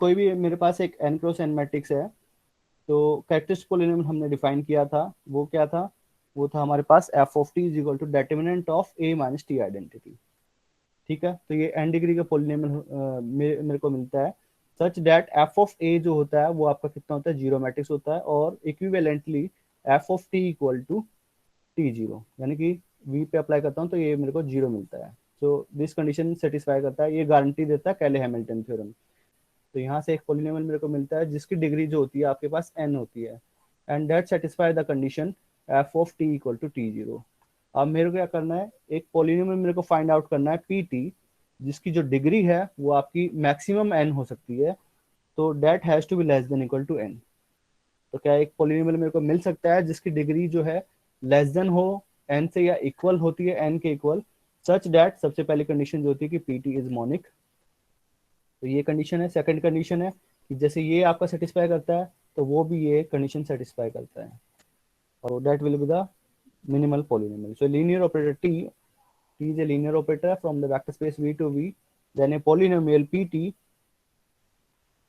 कोई भी मेरे पास एक n क्रॉस n मैट्रिक्स है, तो कैरेक्टरिस्टिक पॉलिनोमियल हमने डिफाइन किया था, वो क्या था? वो था हमारे पास F of T is equal to determinant of A minus T identity. ठीक है, तो ये n डिग्री का पॉलिनोमियल मेरे को मिलता है, सच दैट एफ ऑफ ए जो होता है वो आपका कितना होता है? जीरो मैट्रिक्स होता है, और equivalently F of T equal to T zero, यानी कि वी पे अप्लाई करता हूँ तो ये मेरे को जीरो मिलता है। सो दिस कंडीशन सेटिस्फाई करता है, ये गारंटी देता है कैले हैमिल्टन थ्योरम। तो यहाँ से एक पॉलिनोमियल मेरे को मिलता है जिसकी डिग्री जो होती है आपके पास n होती है, and that satisfy the condition F of T equal to T zero. अब मेरे को क्या करना है? एक पॉलिनोमियल मेरे को फाइंड आउट करना है पी टी, जिसकी जो डिग्री है वो आपकी मैक्सिमम n हो सकती है, तो that has to be less than equal to n। तो क्या एक पॉलिनोमियल मेरे को मिल सकता है जिसकी डिग्री जो है लेस देन हो n से, या इक्वल होती है n के इक्वल, सच दैट सबसे पहली कंडीशन जो होती है कि पी टी इज मोनिक। तो ये कंडीशन है। सेकंड कंडीशन है कि जैसे ये आपका सेटिस्फाई करता है तो वो भी ये कंडीशन सेटिस्फाई करता है, और that will be the minimal polynomial. So linear operator t is a linear operator from the vector space v to v, then a polynomial pt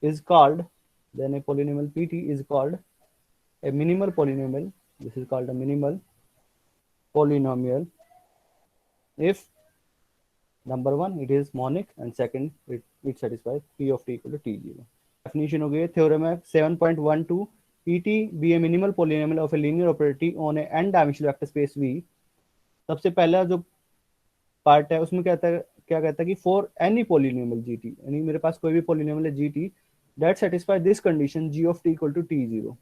is called then a polynomial pt is called a minimal polynomial. This is called a minimal polynomial if number one it is monic, and second it satisfies p of t equal to t0. Definition हो गई है। Theorem है 7.12, pt be a minimal polynomial of a linear operator t on a n dimensional vector space v। सबसे पहला जो part है उसमें क्या कहता है कि for any polynomial G T, यानी मेरे पास कोई भी पोलिनोमियल है G T that satisfy this condition G of T equal to T zero,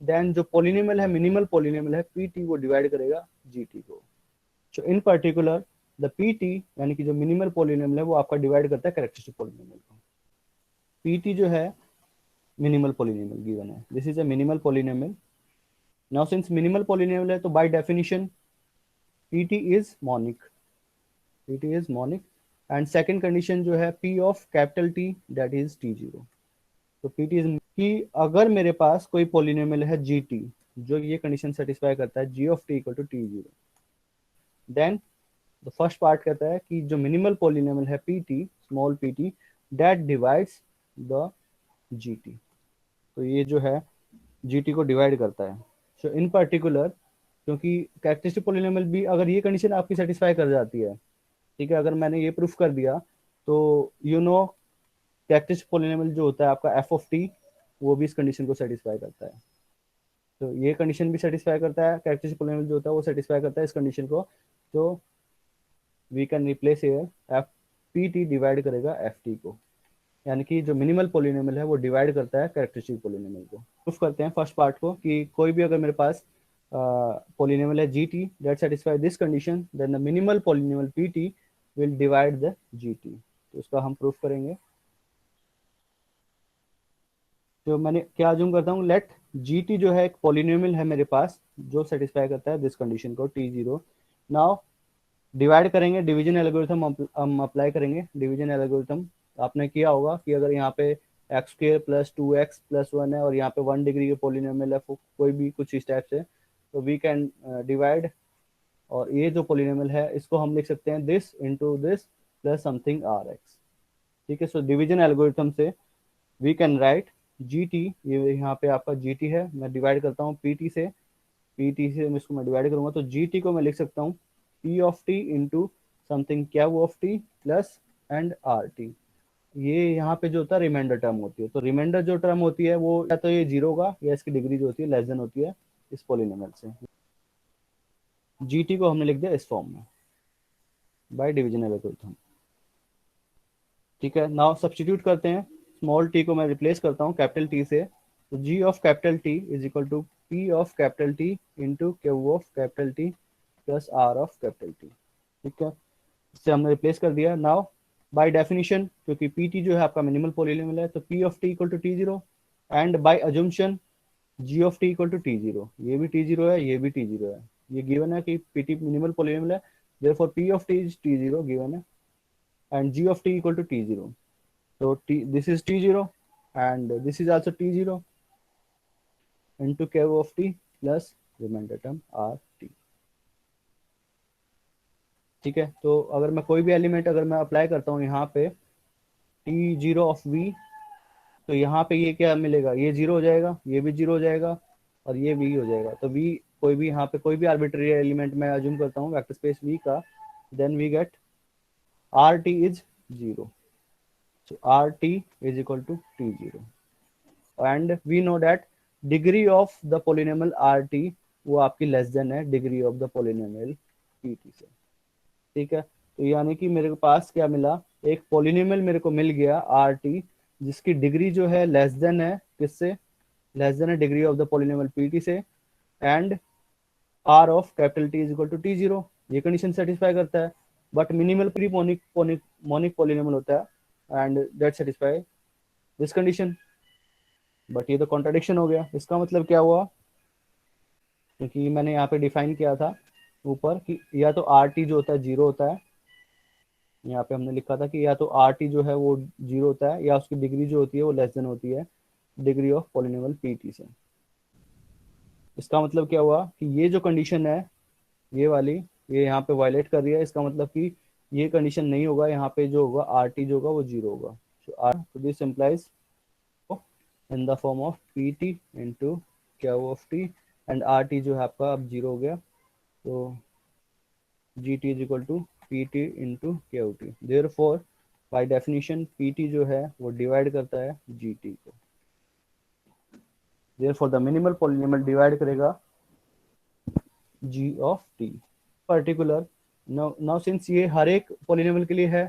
then जो पोलिनोमियल है मिनिमल पोलिनोमियल है पी टी, वो डिवाइड करेगा जी टी को। So in particular the P T, यानी कि जो मिनिमल पोलिनोमियल है वो आपका डिवाइड करता है कैरेक्टरिस्टिक पोलिनोमियल को। पी टी जो है मिनिमल पोलिनोमियल गिवन है, this is a minimal polynomial. Now since minimal polynomial है तो by definition P T is monic, it is monic। And second condition जो है p of capital T that is t0। तो pt is कि अगर मेरे पास कोई पोलिनोमियल है gt जो ये कंडीशन सेटिस्फाई करता है g of t equal to t0, then the first part कहता है कि जो मिनिमल पोलिनोमियल है pt small pt that divides the gt। तो ये जो है gt को डिवाइड करता है। सो इन पर्टिकुलर क्योंकि कैरेक्टरिस्टिक पोलिनोमियल भी अगर ये कंडीशन आपकी सेटिस्फाई कर जाती है, ठीक है, अगर मैंने ये प्रूफ कर दिया तो यू नो कैरेक्टरिस्टिक पोलिनोमियल जो होता है आपका एफ ऑफ टी वो भी इस कंडीशन को सेटिस्फाई करता है। तो ये कंडीशन भी सेटिस्फाई करता है, कैरेक्टरिस्टिक पोलिनोमियल जो होता है वो सेटिस्फाई करता है इस कंडीशन को। तो we can replace here F P T divide करेगा एफ टी को, यानी कि जो मिनिमल पोलिनोमियल है वो डिवाइड करता है कैरेक्टरिस्टिक पोलिनोमियल को। प्रूफ करते हैं फर्स्ट पार्ट को कि कोई भी अगर मेरे पास पोलिनोमियल है G T that satisfy this condition, then the minimal polynomial P T will divide the G T. तो इसका हम प्रूफ करेंगे। तो मैंने क्या अज्यूम करता हूँ, लेट जी टी जो है एक पोलिनोमियल है मेरे पास जो सेटिस्फाई करता है दिस कंडीशन को टी जीरो। नाउ डिवाइड करेंगे, डिवीजन एल्गोरिथम हम अप्लाई करेंगे। डिवीजन एल्गोरिथम आपने किया होगा कि अगर यहाँ पे x square plus two x plus one है और यहाँ पे वन डिग्री के पोलिनोमियल है कोई भी कुछ इस टाइप से, तो वी कैन डिवाइड, और ये जो पोलिनोमियल है इसको हम लिख सकते हैं this into this plus something R X. ठीक है, सो डिवीजन एल्गोरिथम से we can write G T, ये यहाँ पे आपका जी टी है, मैं डिवाइड करता हूँ पी टी से, पी टी से इसको मैं डिवाइड करूंगा तो जी टी को मैं लिख सकता हूँ P of T into something Q of T plus and R T. ये यहाँ पे जो होता है रिमाइंडर टर्म होती है, तो रिमाइंडर जो टर्म होती है वो या तो ये जीरो होगा या इसकी डिग्री जो होती है लेस देन होती है इस पोलिनोमियल से। जी टी को हमने लिख दिया इस फॉर्म में बाय डिवीजन एल्गोरिथम। ठीक है, नाउ सब्सटीट्यूट करते हैं। स्मॉल टी को मैं रिप्लेस करता हूँ कैपिटल टी से, तो G of capital T is equal to P of capital T into Q of capital T plus R of capital T. ठीक है, इससे हमने रिप्लेस कर दिया। नाउ बाय डेफिनेशन क्योंकि पी टी जो है आपका मिनिमल पोलिनोमियल है तो P of T equal to T zero, and by assumption G of T equal to T zero, ये भी टी जीरो है ये भी टी जीरो है, ये गिवन है कि पी टी मिनिमल पोलिनोमियल है, therefore P of T is T zero given है, and g of t equal to t0। So this is t0 and this is also t0 into k of t plus remainder term rt। ठीक है, तो अगर मैं कोई भी element अगर मैं अप्लाई करता हूँ यहाँ पे t0 of v, तो यहाँ पे ये क्या मिलेगा, ये जीरो हो जाएगा, ये भी जीरो हो जाएगा और ये भी हो जाएगा। तो वी कोई भी यहाँ पे कोई भी आर्बिट्रेरी एलिमेंट मैं अज्यूम करता हूँ वेक्टर स्पेस वी का, then we get R T is zero. So RT is equal to T0 and we know that degree of the polynomial RT वो आपकी लेस देन है degree of the polynomial PT से। ठीक है, तो यानी कि मेरे पास क्या मिला, एक पोलिनोमियल मेरे को मिल गया RT जिसकी डिग्री जो है लेस देन है किससे, लेस देन है degree of the polynomial PT से, and R of capital T is equal to T0। ये कंडीशन सेटिस्फाई करता है, but minimal pre monic polynomial होता है and that satisfy this condition. But ये तो कॉन्ट्रडिक्शन हो गया। इसका मतलब क्या हुआ, क्योंकि मैंने यहाँ पे डिफाइन किया था ऊपर कि या तो आर टी जो होता है जीरो होता है, यहाँ पे हमने लिखा था कि या तो आर टी जो है वो जीरो होता है या उसकी डिग्री जो होती है वो लेस देन होती है degree of polynomial P T से। इसका मतलब क्या हुआ कि ये जो कंडीशन है ये वाली, ये यहाँ पे वायलेट कर रही है। इसका मतलब कि ये कंडीशन नहीं होगा, यहाँ पे जो होगा आर टी जो होगा वो जीरो होगा। तो this implies in the form of P T into Q of T and R T जो है आपका अब जीरो हो गया। तो G T is equal to P T into Q T. Therefore by definition P T जो है वो डिवाइड करता है जी टी को। Therefore the minimal polynomial divide करेगा G of T particular. Now since ये हर एक पॉलिनोमियल के लिए है,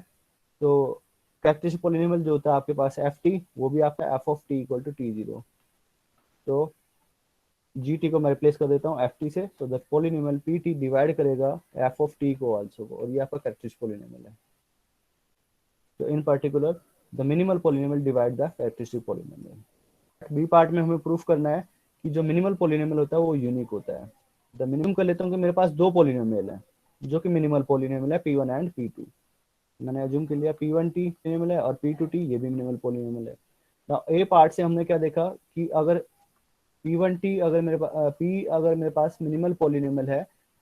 तो कैरेक्टरिस्टिक पॉलिनोमियल जो होता है आपके पास एफ टी, वो भी आपका F of T equal to T zero. तो जी टी को मैं रिप्लेस कर देता हूँ एफ टी से, तो the polynomial P T divide करेगा एफ ऑफ टी को आल्सो को, और ये आपका कैरेक्टरिस्टिक पॉलिनोमियल है। तो in particular the minimal polynomial divide the characteristic polynomial. B part में हमें प्रूफ करना है कि जो मिनिमल पॉलिनोमियल होता है वो यूनिक होता है। द मिनिमम कर लेता हूँ कि मेरे पास दो पॉलिनोमियल है जो कि मिनिमल पॉलिनोमियल है P1 एंड P2। मैंने अज्यूम कर लिया P1 टी मिनिमल है और P2 टी ये भी मिनिमल पॉलिनोमियल है। ना ए पार्ट से हमने क्या देखा कि अगर P1 टी अगर मेरे पास P अगर मेरे पास मिनिमल पॉलिनोमियल है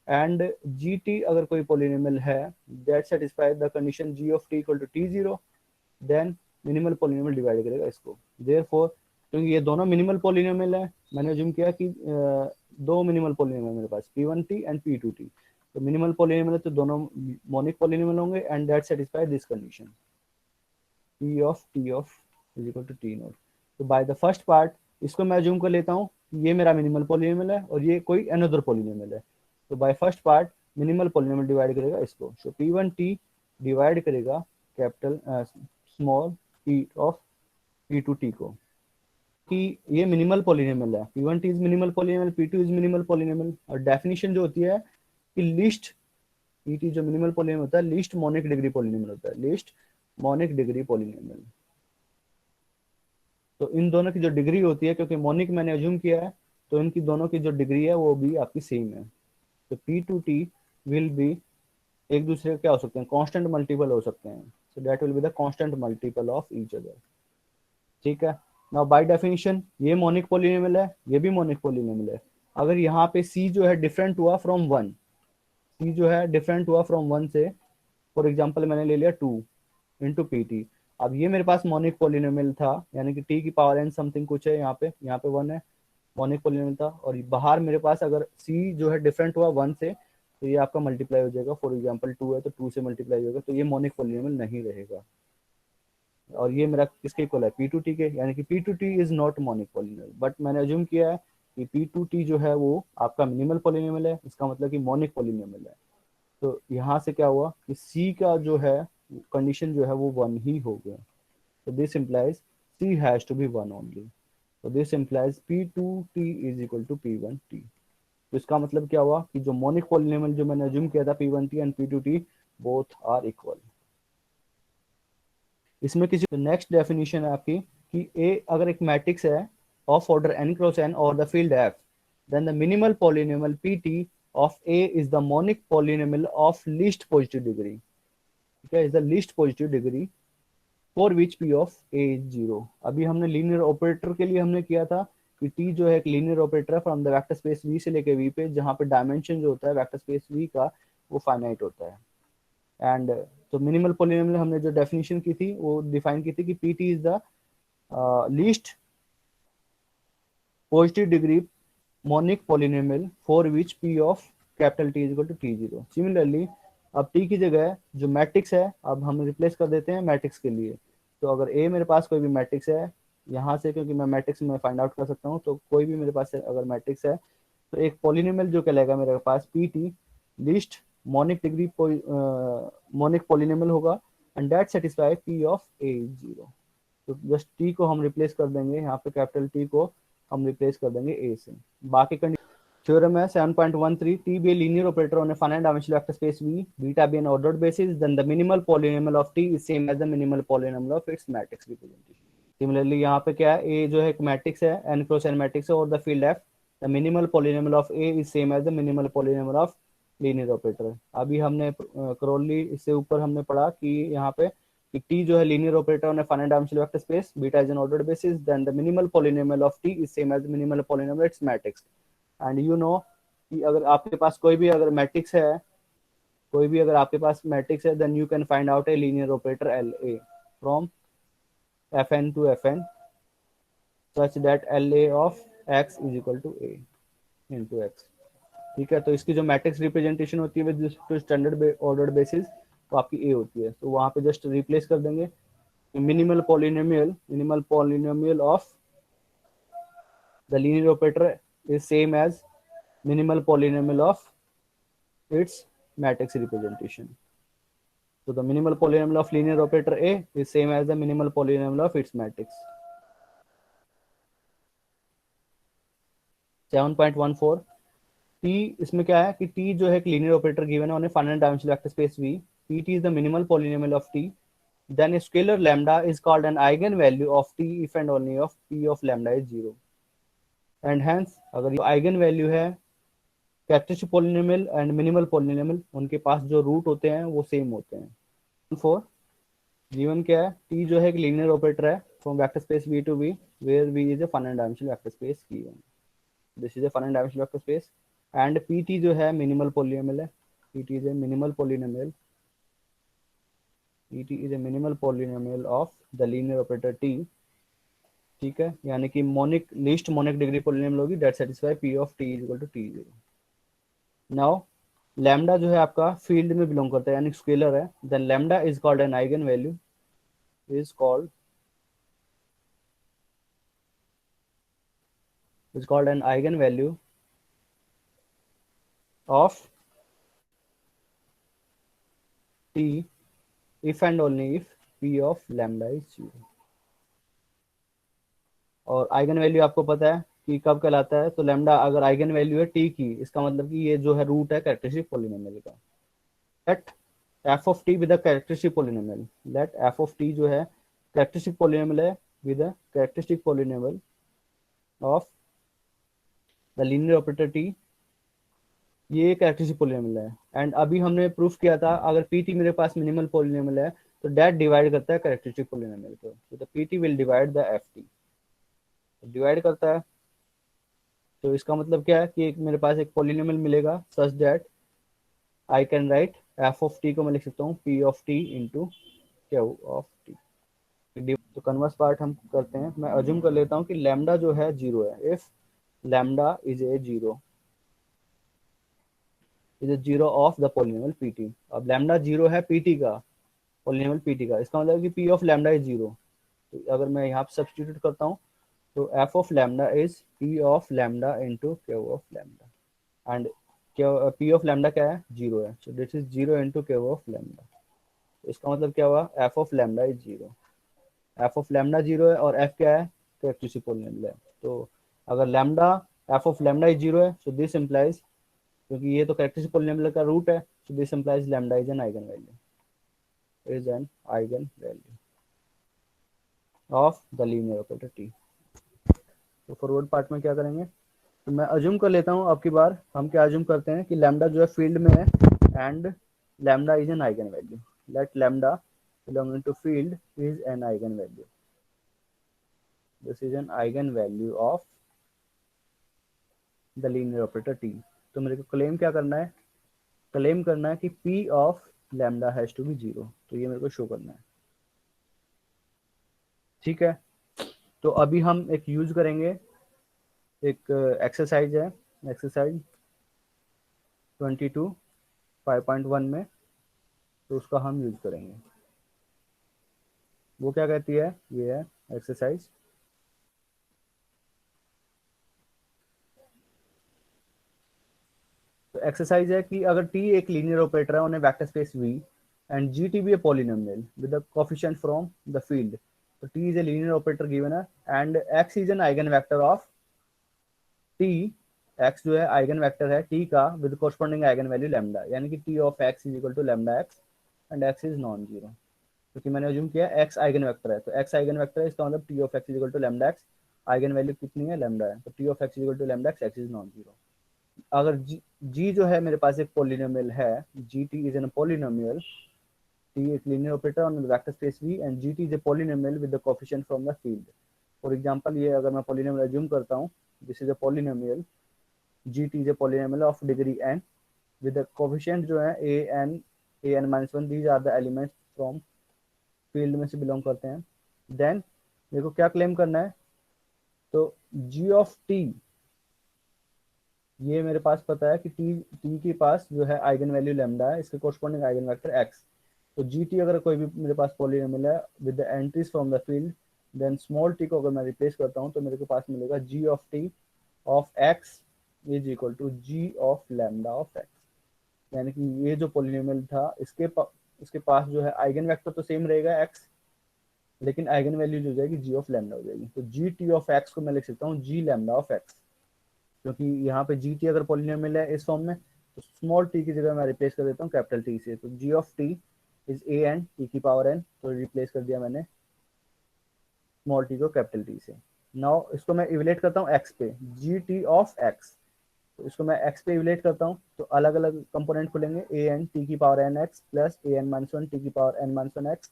एंड जी टी अगर कोई पॉलिनोमियल है that satisfy the condition G of T equal to T zero, then minimal polynomial divide करेगा इसको। देयरफॉर क्योंकि ये दोनों मिनिमल पॉलिनोमियल है, मैंने अज्यूम किया कि दो मिनिमल पॉलिनोमियल मेरे पास P1t एंड P2t। तो मिनिमल पॉलिनोमियल है तो दोनों मोनिक पॉलिनोमियल होंगे and that satisfy this condition P of T of is equal to T naught. तो बाय द फर्स्ट पार्ट इसको मैं अज्यूम कर लेता हूँ ये मेरा मिनिमल पॉलिनोमियल है और ये कोई अनदर पॉलिनोमियल है। तो by first part minimal polynomial divide करेगा इसको। सो P1t डिवाइड करेगा capital small p of P2t को, कि ये मिनिमल पॉलिनोमियल है। P1t is minimal polynomial, P2 is minimal polynomial. और डेफिनेशन जो होती है कि लीस्ट PT जो मिनिमल पॉलिनोमियल होता है लीस्ट मोनिक डिग्री पॉलिनोमियल होता है, लीस्ट मोनिक डिग्री पॉलिनोमियल। तो इन दोनों की जो डिग्री होती है, क्योंकि मोनिक मैंने अज्यूम किया है, तो इनकी दोनों की जो डिग्री है वो भी आपकी सेम है। तो P2t विल बी एक दूसरे का क्या हो सकते हैं, कांस्टेंट मल्टीपल हो सकते हैं। So that will be the constant multiple of each other. ठीक है, नाउ बाय डेफिनेशन ये मोनिक पॉलिनोमियल है, ये भी मोनिक पॉलिनोमियल है। अगर यहाँ पे c जो है डिफरेंट हुआ फ्रॉम वन, c जो है डिफरेंट हुआ फ्रॉम वन से, फॉर एग्जांपल मैंने ले लिया 2 इंटू पी टी। अब ये मेरे पास मोनिक पॉलिनोमियल था, यानी कि t की पावर n समथिंग कुछ है, यहाँ पे 1 है, मोनिक पॉलिनोमियल था। और बाहर मेरे पास अगर c जो है डिफरेंट हुआ 1 से, तो ये आपका मल्टीप्लाई हो जाएगा। फॉर एग्जांपल 2 है तो 2 से मल्टीप्लाई होगा, तो ये मोनिक पॉलिनोमियल नहीं रहेगा। और ये मेरा किसके इक्वल है, P2t के, यानी कि P2t is not monic polynomial. But मैंने अज्यूम किया है कि P2t जो है वो आपका मिनिमल पॉलिनोमियल है, इसका मतलब कि मोनिक पॉलिनोमियल है। तो यहाँ से क्या हुआ कि C का जो है कंडीशन जो है वो 1 ही हो गया। तो this implies C has to be 1 only. तो this implies P2t is equal to P1t। तो इसका मतलब क्या हुआ कि जो मोनिक पॉलिनोमियल जो मैंने अज्यूम किया था P1t and P2t both are equal. इसमें किसी नेक्स्ट डेफिनेशन है आपकी कि ए अगर एक मैट्रिक्स है of order n cross n और the field f, then the minimal polynomial pt of a is the monic polynomial of least positive degree. ठीक है, is the least positive degree for which p of a is zero. अभी हमने linear operator के लिए हमने किया था कि t जो है एक लीनियर ऑपरेटर है from the vector space v से लेके v पे, जहां पे डायमेंशन जो होता है वेक्टर स्पेस v का वो फाइनाइट होता है। एंड तो मिनिमल पॉलिनोमियल हमने जो डेफिनेशन की थी वो डिफाइन की थी कि pt is the least positive degree monic polynomial for which P of capital T is equal to T zero. Similarly अब टी की जगह जो मैट्रिक्स है अब हम रिप्लेस कर देते हैं मैट्रिक्स के लिए। तो अगर ए मेरे पास कोई भी मैट्रिक्स है यहाँ से, क्योंकि मैं मैट्रिक्स में फाइंड आउट कर सकता हूँ, तो कोई भी मेरे पास अगर मैट्रिक्स है तो एक पॉलिनोमियल जो कहलाएगा मेरे पास P T least monic degree monic polynomial होगा and that satisfy P of A is zero. तो जस्ट टी को हम रिप्लेस कर देंगे, यहाँ पे कैपिटल टी को हम रिप्लेस कर देंगे ए से। बाकी थ्योरम है 7.13 T be a linear operator on a finite dimensional vector space V beta be an ordered basis then the minimal polynomial of T is same as the minimal polynomial of its matrix representation. Similarly यहाँ पे क्या है, ए जो है एक matrix है, N cross N matrix है और the field F the minimal polynomial of A is same as the minimal polynomial of linear operator. अभी हमने क्रॉली इससे ऊपर हमने पढ़ा कि यहाँ पे कि टी जो है linear operator on a finite dimensional vector space beta is an ordered basis then the minimal polynomial of T is same as the minimal polynomial its matrix. And you know कि अगर आपके पास कोई भी अगर matrix है, कोई भी अगर आपके पास मैट्रिक्स है then you can find out a linear operator L A from F N to F N such that L A of X is equal to A into X. ठीक है, तो इसकी जो मैट्रिक्स रिप्रेजेंटेशन होती है with two standard ordered basis तो आपकी ए होती है। तो वहां पे जस्ट रिप्लेस कर देंगे minimal polynomial of the linear operator is same as minimal polynomial of its matrix representation. So the minimal polynomial of linear operator A is same as the minimal polynomial of its matrix. 7.14 T इसमें क्या है कि T जो है एक linear operator given है on a finite dimensional vector space V, Pt is the minimal polynomial of T, then a scalar lambda is called an eigenvalue of T if and only if P of lambda is 0 and hence अगर ये eigenvalue है characteristic polynomial and minimal polynomial उनके पास जो root होते हैं वो same होते हैं। फोर जीवन क्या है, टी जो है एक लीनियर ऑपरेटर है from vector space V to V where V is a finite dimensional vector space given, this is a finite dimensional vector space and PT जो है मिनिमल पॉलिनोमियल है, PT is a minimal polynomial, PT is a minimal polynomial of the linear operator T. ठीक है, यानी कि monic least monic degree polynomial होगी that satisfy P of T is equal to T zero. Now lambda जो है आपका field में belong करता है यानी स्केलर है, then lambda is called an eigen value is called an eigenvalue of T if and only if P of lambda is zero. और eigen value आपको पता है कि कब कहलाता है, तो लैम्डा अगर आइगन वैल्यू है टी की, इसका मतलब कि ये जो है रूट है कैरेक्टरिस्टिक पॉलिनोमियल का। Let F of T with characteristic polynomial, let F of T जो है कैरेक्टरिस्टिक पॉलिनोमियल है with characteristic polynomial of the linear operator T, ये कैरेक्टरिस्टिक पॉलिनोमियल है। एंड अभी हमने प्रूफ किया था अगर पी टी मेरे पास मिनिमल पॉलिनोमियल है तो डैट डिवाइड करता है कैरेक्टरिस्टिक पॉलिनोमियल को, तो the P T will divide the F T, divide करता है। तो इसका मतलब क्या है कि मेरे पास एक पॉलिनोमियल मिलेगा such that I can write F of T को मैं लिख सकता हूँ P of T into Q of T. तो कन्वर्स पार्ट हम करते हैं, मैं अज्यूम कर लेता हूँ कि लैम्डा जो है जीरो है, if lambda is A zero of the polynomial PT. अब लैम्डा जीरो है पीटी का, पॉलिनोमियल पीटी का, इसका मतलब कि P of lambda is zero. तो अगर मैं यहाँ पे सब्सटीट्यूट करता हूँ तो F of lambda is P of lambda into Q of lambda and P of lambda क्या है, जीरो है, so this is zero into Q of lambda. इसका मतलब क्या हुआ, F of lambda is zero, F of lambda zero है और F क्या है कैरेक्टरिस्टिक पॉलिनोमियल है। तो अगर lambda F of lambda is zero है सो दिस इम्प्लाइज, क्योंकि ये तो कैरेक्टरिस्टिक पॉलिनोमियल का रूट है, so this implies lambda is an eigenvalue of the linear operator T. तो फॉरवर्ड पार्ट में क्या करेंगे, तो मैं अज्यूम कर लेता हूँ, अब की बार हम क्या अज्यूम करते हैं कि लैम्डा जो है फील्ड में है and lambda is an eigenvalue, let lambda belonging to field is an eigenvalue, this is an eigenvalue of the linear operator t। तो मेरे को क्लेम क्या करना है, क्लेम करना है कि p of lambda has to be zero, तो ये मेरे को शो करना है। ठीक है, तो अभी हम एक यूज करेंगे, एक एक्सरसाइज है, एक्सरसाइज 22 5.1 में, तो उसका हम यूज करेंगे। वो क्या कहती है, ये है एक्सरसाइज। तो एक्सरसाइज है कि अगर टी एक लीनियर ऑपरेटर है on a vector space V and G T be a polynomial with the coefficient from the field, तो T is a linear operator given है and X is an eigen vector of T, X जो है eigen vector है T का with corresponding eigen value lambda, यानी कि T of X is equal to lambda X and X is non zero. क्योंकि मैंने assume किया x eigen vector है, तो एक्स आइगन वेक्टर है, इसका मतलब T of X is equal to lambda X, eigen value कितनी है, लैम्डा है, तो T of X is equal to lambda X, X is non zero. अगर जी जो है मेरे पास एक पॉलिनोमियल है, G T is an polynomial, T एक linear operator on vector space V and G T is a polynomial with the coefficient from the field. For example, ये अगर मैं पॉलिनोमियल अज्यूम करता हूँ, this is a polynomial, G T is a polynomial of degree N with the coefficient जो है a n minus one, these are the elements from field में से belong करते हैं। देन मेरे को क्या क्लेम करना है, तो g ऑफ t, ये मेरे पास पता है कि t के पास जो है आइगन वैल्यू लैम्डा है, इसके कोरस्पॉन्डिंग आइगन वेक्टर x। तो gt अगर कोई भी मेरे पास पॉलिनोमियल है with the entries from the field, then small t को अगर मैं रिप्लेस करता हूँ तो मेरे को पास मिलेगा g of t of x is equal to g of lambda of x। यानी कि ये जो पॉलिनोमियल था इसके पास जो है आइगन वेक्टर तो सेम रहेगा x, लेकिन आइगन वैल्यू जो हो जाएगी जी ऑफ लैम्डा हो जाएगी। तो जी टी ऑफ एक्स को मैं लिख सकता हूँ जी लैम्डा ऑफ एक्स, क्योंकि यहाँ पे जी टी अगर पॉलिनोमियल है इस फॉर्म में, तो स्मॉल टी की जगह मैं रिप्लेस कर देता हूँ कैपिटल टी से, तो G of T is A N T की पावर एन, तो रिप्लेस कर दिया मैंने स्मॉल टी को कैपिटल टी से। नाउ इसको मैं इवलेट करता हूँ एक्स पे, जी टी ऑफ एक्स, तो इसको मैं एक्स पे इवलेट करता हूँ, तो अलग अलग कंपोनेंट खुलेंगे, ए एन टी की power N X plus A N minus one T की power N minus one X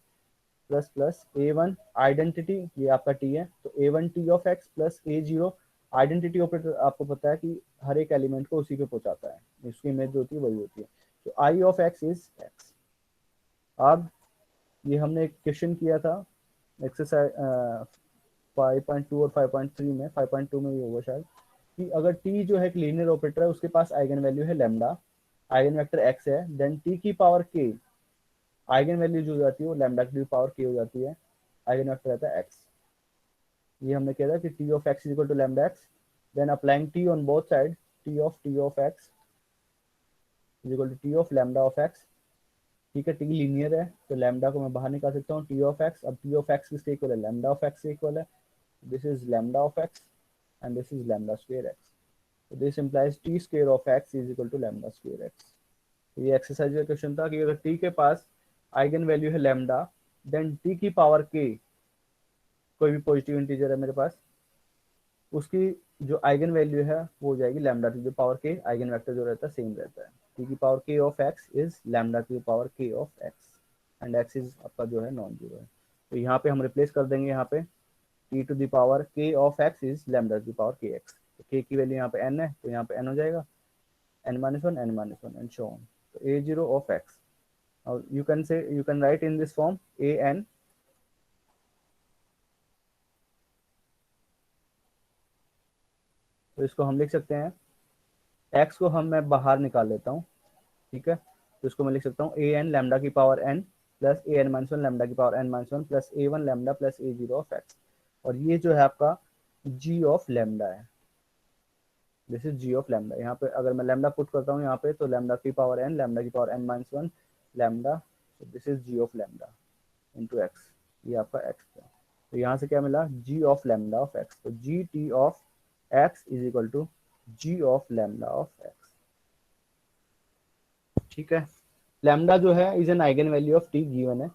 plus plus A one identity, ये आपका टी है, तो A one T of X plus A zero, identity operator आपको पता है कि हर एक एलिमेंट को उसी पे पहुंचाता है, इसकी इमेज जो होती है वही होती है, तो आई ऑफ एक्स इज एक्स। अब ये हमने एक क्वेश्चन किया था एक्सरसाइज 5.2 और 5.3 में, 5.2 में ये होगा शायद, कि अगर t जो है एक लीनियर ऑपरेटर है, उसके पास आइगन वैल्यू है लैम्डा, आइगन वेक्टर x है, देन t की पावर k, आइगन वैल्यू जो हो जाती है वो लैम्डा की पावर k हो जाती है, आइगन वेक्टर रहता है x। ये हमने किया था कि t of x is equal to lambda x, then applying t on both side, t of x is equal to t of lambda of x। ठीक है, t लीनियर है तो लैम्डा को मैं बाहर निकाल सकता हूँ, t ऑफ x, अब t ऑफ x किसके इक्वल है, लैम्डा ऑफ x से इक्वल है, this is lambda of x and this is lambda square x. So this implies t square of x is equal to lambda square x. तो ये exercise का question था कि अगर t के पास eigen value है लैम्डा, देन t की power k, कोई भी पॉजिटिव इंटीजर है मेरे पास, उसकी जो आइगन वैल्यू है वो हो जाएगी लैम्डा की जो पावर k, आइगन वेक्टर जो रहता है सेम रहता है, t की power k of x is lambda की power k of x and x is आपका जो है नॉन जीरो है। तो यहाँ पे हम रिप्लेस कर देंगे, यहाँ पे t to the power k of x is lambda to the power kx, तो k की वैल्यू यहाँ पे n है तो यहाँ पे n हो जाएगा, n minus one n minus one and so on, तो a जीरो ऑफ x, और you can write in this form a n, तो इसको हम लिख सकते हैं, x को हम मैं बाहर निकाल लेता हूँ, ठीक है, तो इसको मैं लिख सकता हूँ ए एन लैम्डा की power n plus A N minus one lambda की power n minus one plus A one lambda plus A zero of x, और ये जो है आपका g ऑफ लैम्डा है, this is G of lambda. यहाँ पे अगर मैं लैम्डा पुट करता हूँ यहाँ पे, तो लैम्डा की पावर n, लैम्डा की power n minus one lambda, this is G of lambda into X, ये आपका x है, तो यहाँ से क्या मिला, G of lambda of x, तो G T of x is equal to G of lambda of x। ठीक है, लैम्डा जो है is an eigenvalue of T given है,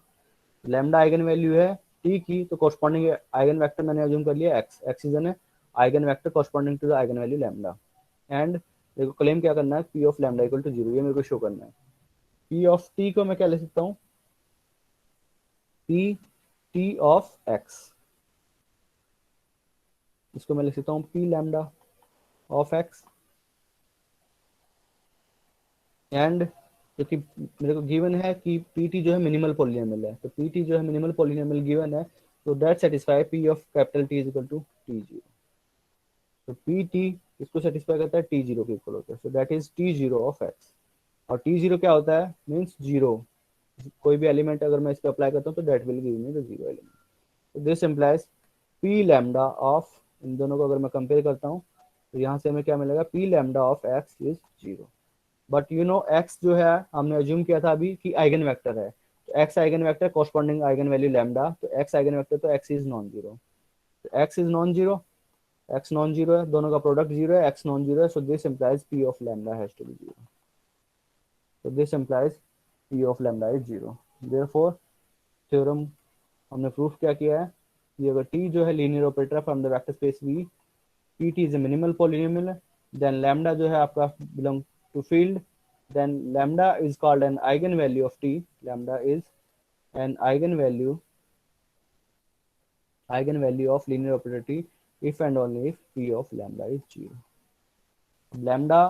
लैम्डा आइगन वैल्यू है टी की, तो कॉरस्पॉन्डिंग आइगन वेक्टर मैंने अज्यूम कर लिया X, X is an eigen vector corresponding to the eigen value lambda, and मेरे को क्लेम क्या करना है, P of lambda equal to zero, ये मेरे को शो करना है। पी ऑफ टी को मैं क्या ले सकता हूँ, पी टी ऑफ एक्स, इसको मैं लिख सकता हूँ P lambda of x, and क्योंकि मेरे को गिवन है कि पी टी जो है मिनिमल पॉलिनोमियल है, तो पी टी जो है मिनिमल पॉलिनोमियल गिवन है, तो that satisfy P of capital T is equal to T zero. तो पी टी इसको सेटिस्फाई करता है, टी जीरो के इक्वल होता है, so that is T zero of X. और टी जीरो क्या होता है, मीन्स जीरो। कोई भी एलिमेंट अगर मैं इस पर अप्लाई करता हूँ तो that will give me the zero element. तो this implies P lambda of, इन दोनों को अगर मैं कंपेयर करता हूँ तो यहाँ से हमें क्या मिलेगा, P lambda of X is zero. But you know x जो है हमने अज्यूम किया था अभी कि आइगन वेक्टर है, तो x eigen vector corresponding eigen value lambda, तो एक्स आइगन वेक्टर तो एक्स इज नॉन जीरो, तो x is non zero, x non zero है, दोनों का प्रोडक्ट जीरो है, एक्स नॉन जीरो है, so this implies P of lambda has to be zero. So this implies P of lambda is zero. Therefore theorem हमने proof क्या किया है कि अगर T जो है linear operator from the vector space V, PT is a minimal polynomial, then lambda जो है आपका belong to field, then lambda is called an eigenvalue of T, lambda is an eigenvalue of linear operator T if and only if P of lambda is zero. Lambda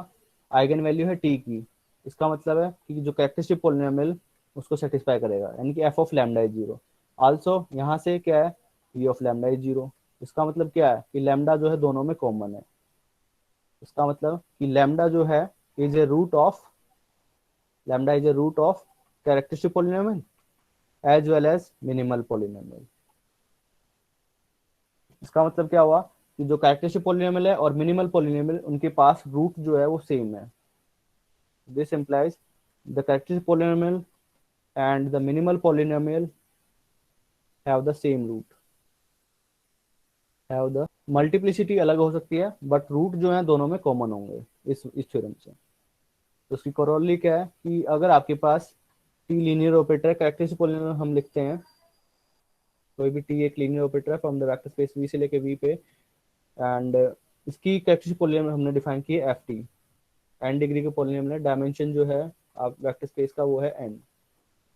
eigen value है T की, इसका मतलब है कि जो characteristic polynomial उसको satisfy करेगा, यानी कि F of lambda is zero. Also यहाँ से क्या है, P of lambda is zero. इसका मतलब क्या है कि लैम्डा जो है दोनों में कॉमन है। इसका मतलब कि लैम्डा जो है is a root of, lambda is a root of characteristic polynomial as well as minimal polynomial. इसका मतलब क्या हुआ कि जो कैरेक्टरिस्टिक पोलिनोमियल है और मिनिमल पोलिनोमियल उनके पास रूट जो है वो सेम है। This implies the characteristic polynomial and the minimal polynomial have the same root, have the multiplicity अलग हो सकती है बट रूट जो है दोनों में कॉमन होंगे इस थ्योरम से। तो उसकी कॉरोलरी क्या है कि अगर आपके पास टी लीनियर ऑपरेटर है, कैरेक्टरिस्टिक पोलिनोमियल हम लिखते हैं, कोई भी टी एक लीनियर ऑपरेटर है from the vector space V से लेके वी पे, एंड इसकी कैरेक्टरिस्टिक पोलिनोमियल हमने डिफाइन की है एफ टी, एन डिग्री के पोलिनोमियल है, डायमेंशन जो है आप वेक्टर स्पेस का वो है एन।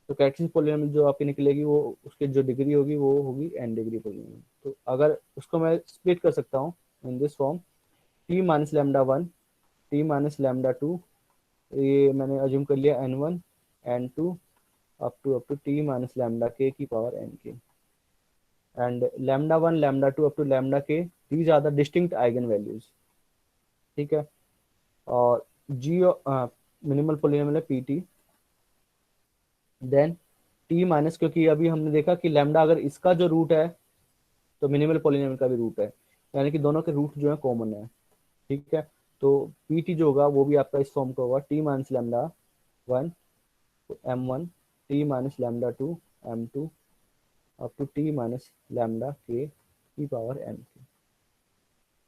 तो कैरेक्टरिस्टिक पोलिनोमियल जो आपकी निकलेगी वो उसकी जो डिग्री होगी वो होगी एन डिग्री पोलिनोमियल। तो अगर उसको मैं स्प्लिट कर सकता हूँ in this form, T minus lambda one, T minus lambda two, ये मैंने अज्यूम कर लिया N one, N two, up to T minus lambda के की power N K, and lambda one lambda two up to lambda K, these are the distinct eigen values. ठीक है, और G minimal polynomial है P T, then T minus, क्योंकि अभी हमने देखा कि लैम्डा अगर इसका जो रूट है तो मिनिमल पोलिनोमियल का भी रूट है, यानी कि दोनों के रूट जो है कॉमन है। ठीक है, तो पी टी जो होगा वो भी आपका इस फॉर्म का होगा, T minus lambda one M one, T minus lambda two M two, up to T minus lambda के की power M k.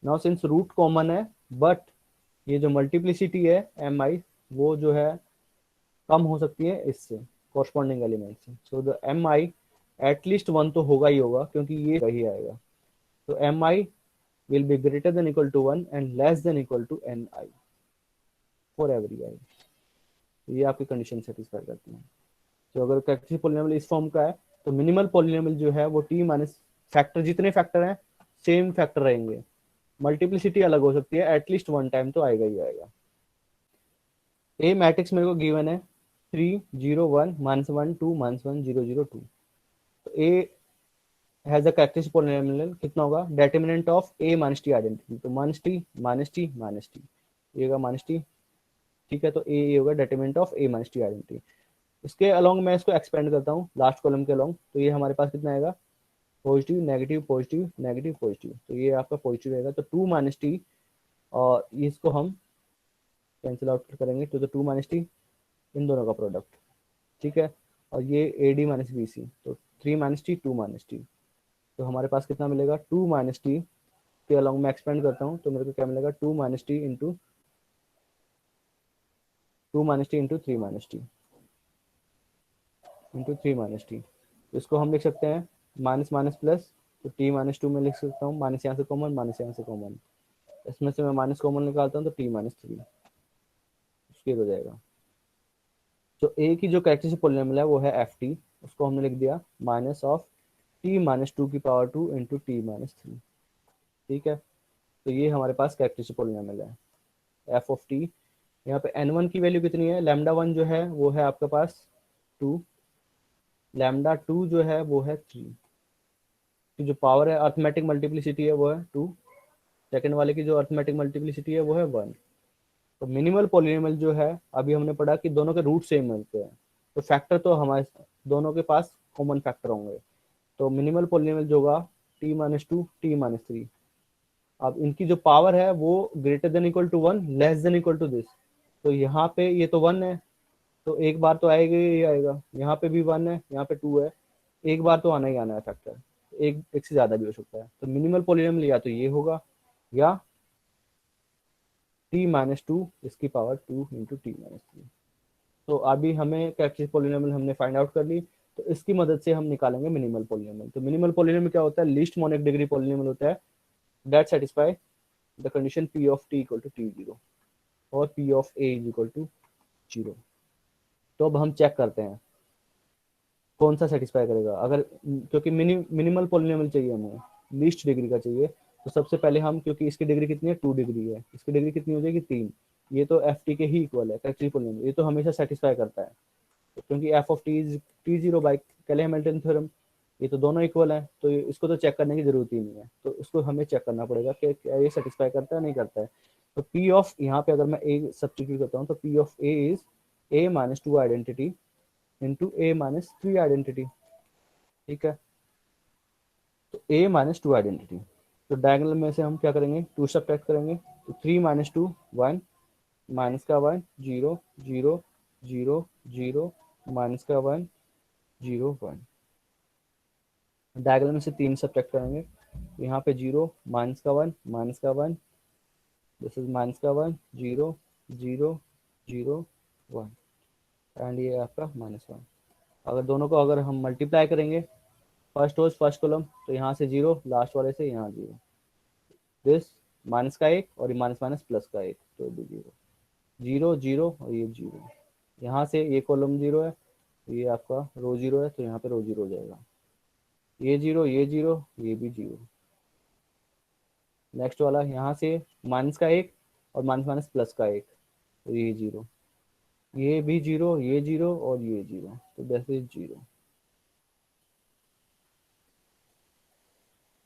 Now since root common है बट ये जो मल्टीप्लिसिटी है एम आई वो जो है कम हो सकती है इससे कॉरस्पॉन्डिंग एलिमेंट से, so the M I at least one तो होगा ही होगा क्योंकि ये वही आएगा। तो M I will be greater than equal to one and less than equal to N I for every I. ये आपकी कंडीशन सेटिस्फाई करती है। तो अगर कैरेक्टरिस्टिक पोलिनोमियल इस फॉर्म का है तो मिनिमल पोलिनोमियल जो है वो टी माइनस फैक्टर, जितने फैक्टर हैं सेम फैक्टर रहेंगे, मल्टीप्लिसिटी अलग हो सकती है, एटलीस्ट वन टाइम तो आएगा ही आएगा। ए मैट्रिक्स मेरे को गिवन है 3 0 1 -1 2 -1 0 0 2। तो A has a characteristic polynomial कितना होगा, determinant of A minus T identity, तो minus T minus T minus T, ये होगा माइनस टी। ठीक है, तो ए होगा determinant of A minus T identity. इसके अलोंग मैं इसको एक्सपेंड करता हूँ लास्ट कॉलम के अलोंग, तो ये हमारे पास कितना आएगा, positive negative positive negative positive, तो ये आपका पॉजिटिव रहेगा, तो टू माइनस टी, और इसको हम कैंसिल आउट करेंगे तो टू माइनस टी इन दोनों का प्रोडक्ट। ठीक है, और ये A D minus B C, तो three minus t two minus t, तो हमारे पास कितना मिलेगा, टू माइनस टी के अलॉन्ग मैं एक्सपेंड करता हूँ तो मेरे को क्या मिलेगा, two minus t into two minus t into three minus t into three minus t. तो इसको हम लिख सकते हैं माइनस माइनस प्लस, तो टी माइनस टू में लिख सकता हूँ, माइनस यहाँ से कॉमन माइनस यहाँ से कॉमन, इसमें से मैं माइनस कॉमन निकालता हूँ तो टी माइनस थ्री स्क्वायर हो जाएगा। तो ए की जो कैरेक्टरिस्टिक पोलिनोमियल है वो है एफ टी, उसको हमने लिख दिया minus of t minus two की power two into t minus three. ठीक है, तो ये हमारे पास कैरेक्टरिस्टिक पोलिनोमियल है एफ ऑफ टी। यहाँ पे एन वन की वैल्यू कितनी है, लैम्डा वन जो है वो है आपके पास टू, लैम्डा टू जो है वो है थ्री। की जो पावर है अर्थमेटिक मल्टीप्लिसिटी है वो है 2, सेकंड वाले की जो अर्थमेटिक मल्टीप्लिसिटी है वो है 1। तो मिनिमल पॉलिनोमियल जो है अभी हमने पढ़ा कि दोनों के रूट सेम मिलते हैं, तो फैक्टर तो हमारे दोनों के पास कॉमन फैक्टर होंगे। तो मिनिमल पॉलिनोमियल जो होगा t-2 t-3। अब इनकी जो पावर है वो greater than equal to 1 less than equal to this. तो यहाँ पे ये तो 1 है, तो एक बार तो आएगा ही आएगा, यहाँ पे भी 1 है, यहाँ पे 2 है, एक बार तो आना ही आना है फैक्टर, एक से ज्यादा भी हो सकता है। तो मिनिमल पॉलिनोमियल या तो ये होगा या t-2 इसकी पावर 2 इंटू t-3। तो अभी हमें कैरेक्टरिस्टिक पॉलिनोमियल हमने फाइंड आउट कर ली, तो इसकी मदद से हम निकालेंगे मिनिमल पॉलिनोमियल। तो मिनिमल पॉलिनोमियल क्या होता है, लीस्ट मोनिक डिग्री पॉलिनोमियल होता है that satisfy the condition p of t equal to t0 और p of a is equal to 0। तो अब हम चेक करते हैं कौन सा सेटिस्फाई करेगा। अगर क्योंकि मिनिमल पॉलिनोमियल चाहिए हमें, लीस्ट डिग्री का चाहिए, तो सबसे पहले हम, क्योंकि इसकी डिग्री कितनी है 2 डिग्री है, इसकी डिग्री कितनी हो जाएगी 3, ये तो एफ टी के ही इक्वल है कैरेक्टरिस्टिक पॉलिनोमियल, ये तो हमेशा सेटिस्फाई करता है। तो क्योंकि F of T is t0 by कैले हैमिल्टन थ्योरम, ये तो दोनों इक्वल है, तो इसको तो चेक करने की जरूरत ही नहीं है, तो इसको हमें चेक करना पड़ेगा कि क्या ये सेटिस्फाई करता है नहीं करता है। तो पी ऑफ, यहाँ पे अगर मैं ए सब्स्टिट्यूट करता हूँ तो P of A is a-2 identity into a-3 identity. ठीक है, तो a-2 आइडेंटिटी, तो डायगोनल में से हम क्या करेंगे, 2 सब्ट्रैक्ट करेंगे, तो 3-2 1, माइनस का 1 0 0 0 0, माइनस का 1 0 1। डायगोनल में से 3 सब्ट्रैक्ट करेंगे, यहाँ पे 0 माइनस का 1 माइनस का 1, दिस इज माइनस का 1 0 0 0 1, एंड ये आपका -1। अगर दोनों को अगर हम मल्टीप्लाई करेंगे फर्स्ट रोज फर्स्ट कॉलम, तो यहाँ से 0, लास्ट वाले से यहाँ 0, दिस माइनस का 1 और ये माइनस माइनस प्लस का 1, तो भी 0 0 0 और ये 0। यहाँ से ये कॉलम 0 है, ये आपका रो 0 है, तो यहाँ पे रो 0 हो जाएगा, ये 0 ये 0 ये भी 0। नेक्स्ट वाला यहाँ से माइनस का 1 और माइनस माइनस प्लस का 1, तो ये 0, ये भी 0 ये 0 और ये 0, तो दिस इज 0,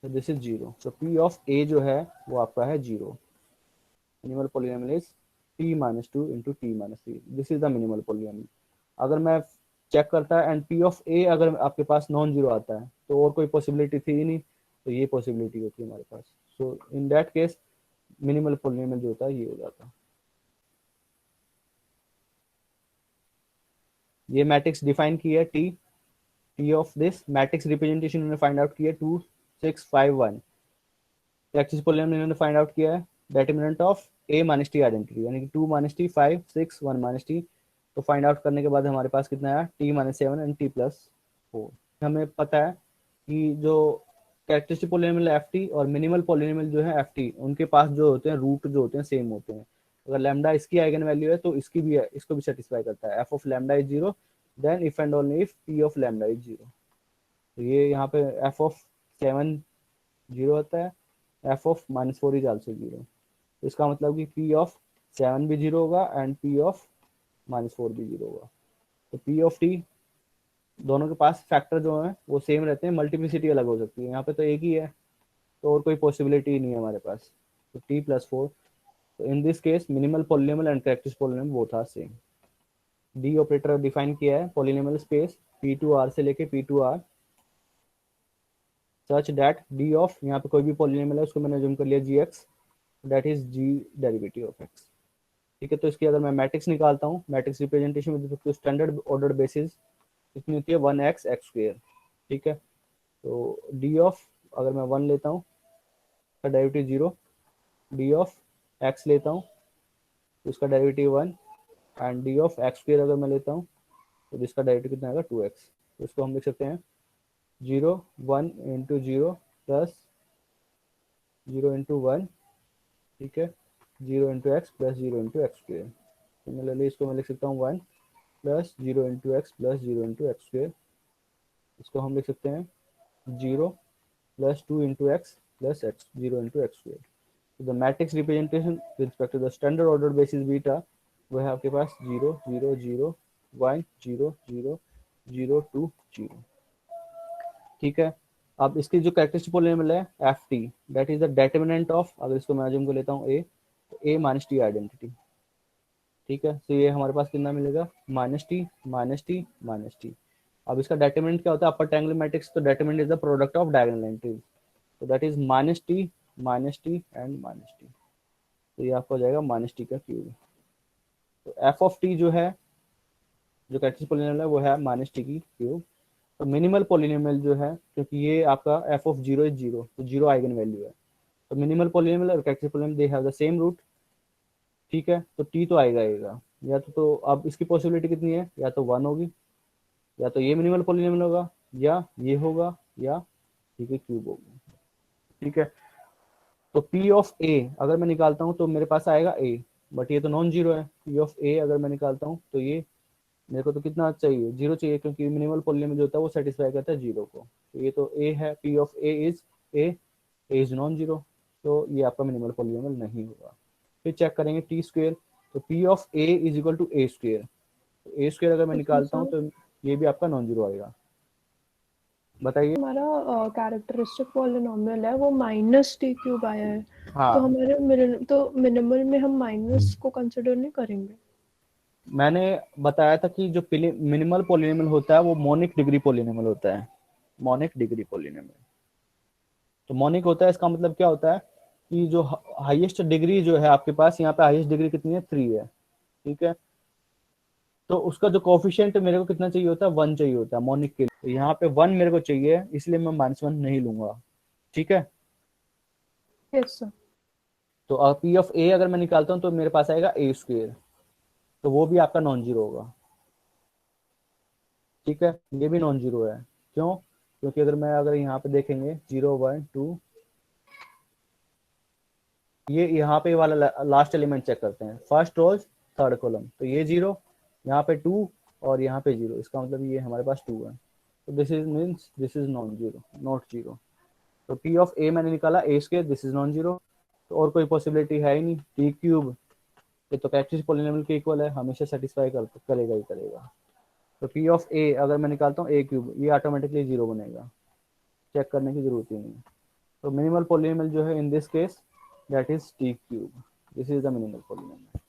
तो दिस इज 0। तो पी ऑफ ए जो है वो आपका है 0। Minimal polynomial is t-2 into t-3, this is the minimal polynomial. अगर मैं चेक करता है एंड पी ऑफ ए अगर आपके पास नॉन जीरो आता है, तो और कोई पॉसिबिलिटी थी ही नहीं, तो ये पॉसिबिलिटी होती है हमारे पास। So in that case minimal polynomial जो होता है ये हो जाता है। ये मैट्रिक्स डिफाइन की है T of this matrix representation उन्होंने फाइंड आउट किया 2 6 5 1। एक्सिस पॉलिनोमियल इन्होंने फाइंड आउट किया है डेटर्मिनेंट ऑफ a-t आइडेंटिटी, यानी कि 2-t 5 6 1-t। तो फाइंड आउट करने के बाद हमारे पास कितना आया t-7 एंड t+4। हमें पता है कि जो कैरेक्टरिस्टिक पॉलिनोमियल एफ टी और मिनिमल पॉलिनोमियल जो है एफ टी, उनके पास जो होते हैं रूट जो होते हैं सेम होते हैं। अगर लैम्डा इसकी आइगन वैल्यू है तो इसकी भी है, इसको भी सेटिस्फाई करता है, F of lambda is 0 then if and only if P of lambda is 0। तो ये यहाँ पे एफ ऑफ 7 0 होता है, एफ ऑफ -4 इज आल्सो 0। तो इसका मतलब कि पी ऑफ 7 भी 0 होगा एंड पी ऑफ -4 भी 0 होगा। तो पी ऑफ टी दोनों के पास फैक्टर जो है वो सेम रहते हैं, मल्टीप्लिसिटी अलग हो सकती है, यहाँ पे तो एक ही है, तो और कोई पॉसिबिलिटी नहीं है हमारे पास। तो t+4, तो in this case minimal polynomial and characteristic polynomial both are same. D operator define किया है पॉलिनोमियल स्पेस p2r से लेके p2r such that D of, यहाँ पे कोई भी पॉलिनोमियल है उसको मैंने अज्यूम कर लिया gx, that is g derivative of x। ठीक है, तो इसकी अगर मैं मैट्रिक्स निकालता हूँ, matrix representation with standard order basis कितनी होती है 1x x²। ठीक है, तो डी ऑफ अगर मैं 1 लेता हूँ का डेरिवेटिव 0, डी ऑफ x लेता हूँ तो इसका derivative 1, and D of x² अगर मैं लेता हूँ तो इसका डेरिवेटिव कितना आएगा 2x। तो इसको हम लिख सकते हैं 0 1 इंटू 0 प्लस 0 इंटू 1। ठीक है, 0 into x plus 0 into x²। Similarly इसको मैं लिख सकता हूँ 1 plus 0 into x plus 0 into x²। इसको हम लिख सकते हैं 0 plus 2 into x plus x 0 into x²। तो the matrix representation with respect to the standard order basis beta वो है आपके पास 0 0 0 1 0 0 0 2 0। ठीक है, अब इसकी जो कैरेक्टरिस्टिक पॉलिनोमियल है F T, that is the determinant of, अगर इसको मैं अज्यूम को लेता हूँ ए, तो ए माइनस टी आइडेंटिटी। ठीक है, तो ये हमारे पास कितना मिलेगा, minus T minus T minus t. अब इसका डेटर्मिनेंट क्या होता है, अपर ट्रायंगुलर मैट्रिक्स, तो determinant is the product of diagonal entries, तो that is minus t and minus t. तो ये आपको हो जाएगा माइनस टी का क्यूब। तो एफ ऑफ टी जो है, जो कैरेक्टरिस्टिक पॉलिनोमियल है वो है माइनस टी की क्यूब। तो मिनिमल पॉलिनोमियल जो है, क्योंकि ये आपका F of zero is zero, तो जीरो आइगन वैल्यू है, तो मिनिमल पॉलिनोमियल और characteristic polynomial they have the same root. ठीक है, तो टी तो आएगा या तो अब इसकी पॉसिबिलिटी कितनी है, या तो वन होगी, या तो ये मिनिमल पॉलिनोमियल होगा, या ये होगा, या टी की क्यूब होगी। ठीक है, तो पी ऑफ ए अगर मैं निकालता हूँ तो मेरे पास आएगा ए, बट ये तो नॉन जीरो है। पी ऑफ ए अगर मैं निकालता हूँ तो ये मेरे को तो कितना चाहिए, जीरो चाहिए, क्योंकि मिनिमल पॉलिनोमियल जो होता है वो सेटिस्फाई करता है जीरो को। तो ये तो ए है, P of A is non zero, तो ये आपका मिनिमल पॉलिनोमियल नहीं होगा। फिर चेक करेंगे टी स्क्वेयर, तो P of A is equal to A square, तो ए स्क्वेयर अगर मैं इसमें निकालता हूँ सर तो ये भी आपका नॉन जीरो आएगा। बताइए। हमारा कैरेक्टरिस्टिक पॉलिनोमियल है वो माइनस टी क्यूब आया है, तो हाँ, हमारे तो मिनिमल में हम माइनस को कंसिडर नहीं करेंगे। मैंने बताया था कि जो मिनिमल पॉलिनोमियल होता है वो मोनिक डिग्री पॉलिनोमियल होता है, मोनिक डिग्री पॉलिनोमियल। तो मोनिक होता है, इसका मतलब क्या होता है कि जो हाईएस्ट डिग्री जो है आपके पास, यहाँ पे हाईएस्ट डिग्री कितनी है, थ्री है। ठीक है, तो उसका जो कोफिशिएंट मेरे को कितना चाहिए होता है, वन चाहिए होता है मोनिक के लिए, तो यहाँ पे वन मेरे को चाहिए, इसलिए मैं माइनस वन नहीं लूंगा। ठीक है, यस सर। तो पी ऑफ ए अगर मैं निकालता हूँ तो मेरे पास आएगा ए स्क्वेयर, तो वो भी आपका नॉन जीरो होगा। ठीक है, ये भी नॉन जीरो है, क्यों, क्योंकि अगर यहाँ पे देखेंगे जीरो वन टू, ये यहाँ पे वाला लास्ट एलिमेंट चेक करते हैं, फर्स्ट रोज थर्ड कॉलम, तो ये जीरो, यहाँ पे टू और यहाँ पे जीरो, इसका मतलब ये हमारे पास टू है, तो this is means this is non zero, not zero. तो पी ऑफ ए मैंने निकाला A square, this is non zero, तो और कोई पॉसिबिलिटी है ही नहीं। टी क्यूब ये तो कैरेक्टरिस्टिक पॉलिनोमियल के इक्वल है, हमेशा सेटिस्फाई करेगा ही करेगा। तो पी ऑफ ए अगर मैं निकालता हूँ ए क्यूब, ये ऑटोमेटिकली जीरो बनेगा, चेक करने की जरूरत ही नहीं। तो मिनिमल पॉलिनोमियल जो है इन this case that is T cube, this is the minimal polynomial.